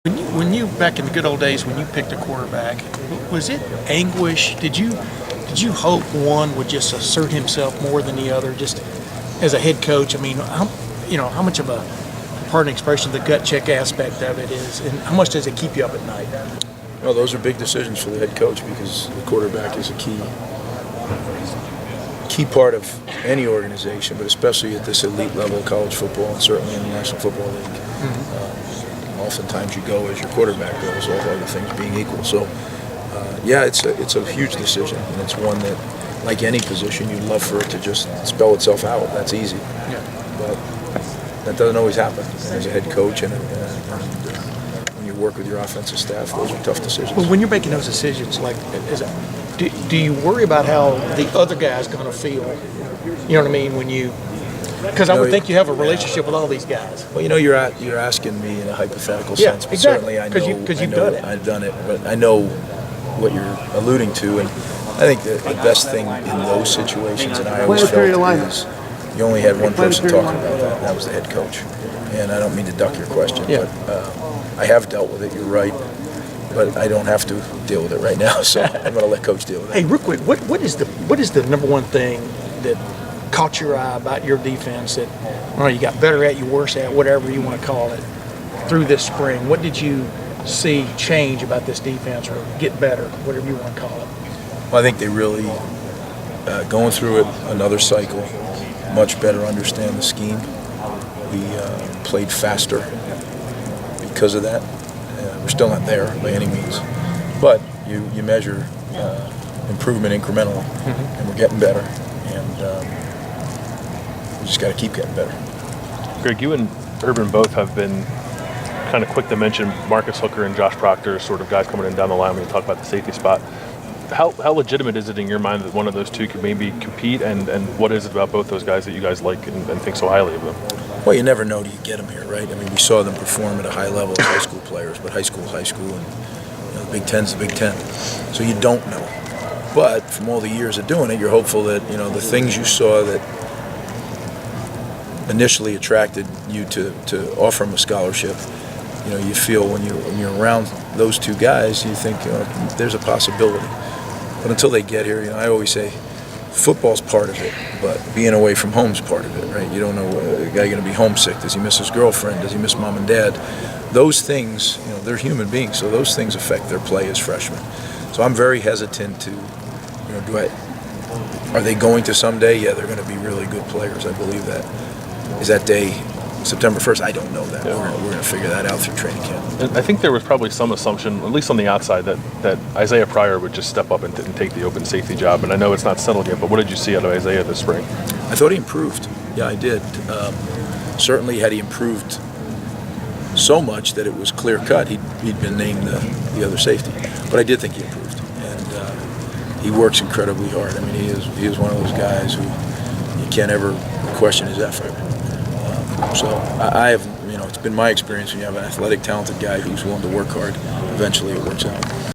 When you back in the good old days when you picked a quarterback, was it anguish? Did you hope one would just assert himself more than the other? Just as a head coach, I mean, how much of a, pardon the expression, the gut check aspect of it is, and how much does it keep you up at night? Well, those are big decisions for the head coach because the quarterback is a key part of any organization, but especially at this elite level of college football and certainly in the National Football League. Mm-hmm. Oftentimes you go as your quarterback goes, all other things being equal. So, it's a huge decision, and it's one that, like any position, you'd love for it to just spell itself out. That's easy. Yeah. But that doesn't always happen. As a head coach and when you work with your offensive staff, those are tough decisions. Well, when you're making those decisions, like, do you worry about how the other guy's going to feel? You know what I mean? Because I would think you have a relationship with all these guys. Well, you're asking me in a hypothetical sense, but exactly. Certainly I know because you've done it. I've done it, but I know what you're alluding to, and I think the best thing in those situations, and I always felt, is you only had one person talking about that, and that was the head coach. And I don't mean to duck your question, but I have dealt with it. You're right. But I don't have to deal with it right now, so I'm going to let Coach deal with it. Hey, real quick, what is the number one thing that caught your eye about your defense that you got better at, you worse at, whatever you want to call it, through this spring? What did you see change about this defense or get better, whatever you want to call it? Well, I think they really, going through it another cycle, much better understand the scheme. We played faster because of that. We're still not there by any means, but you measure improvement incrementally, and we're getting better, and we just got to keep getting better. Greg, you and Urban both have been kind of quick to mention Marcus Hooker and Josh Proctor, sort of guys coming in down the line when you talk about the safety spot. How legitimate is it in your mind that one of those two could maybe compete, and what is it about both those guys that you guys like and think so highly of them? Well, you never know till you get them here, right? I mean, we saw them perform at a high level as high school players, but high school is high school, and the Big Ten's the Big Ten. So you don't know. But from all the years of doing it, you're hopeful that, the things you saw that initially attracted you to offer them a scholarship, you feel when you're around those two guys, you think there's a possibility. But until they get here, I always say, football's part of it, but being away from home's part of it, right? You don't know, a guy going to be homesick. Does he miss his girlfriend? Does he miss mom and dad? Those things, they're human beings, so those things affect their play as freshmen. So I'm very hesitant to, are they going to someday? Yeah, they're going to be really good players. I believe that. Is that day September 1st? I don't know that. Yeah. We're going to figure that out through training camp. And I think there was probably some assumption, at least on the outside, that Isaiah Pryor would just step up and take the open safety job. And I know it's not settled yet, but what did you see out of Isaiah this spring? I thought he improved. Yeah, I did. Certainly, had he improved so much that it was clear cut, he'd been named the other safety. But I did think he improved, and he works incredibly hard. I mean, he is one of those guys who you can't ever question his effort. So I have, it's been my experience when you have an athletic, talented guy who's willing to work hard, eventually it works out.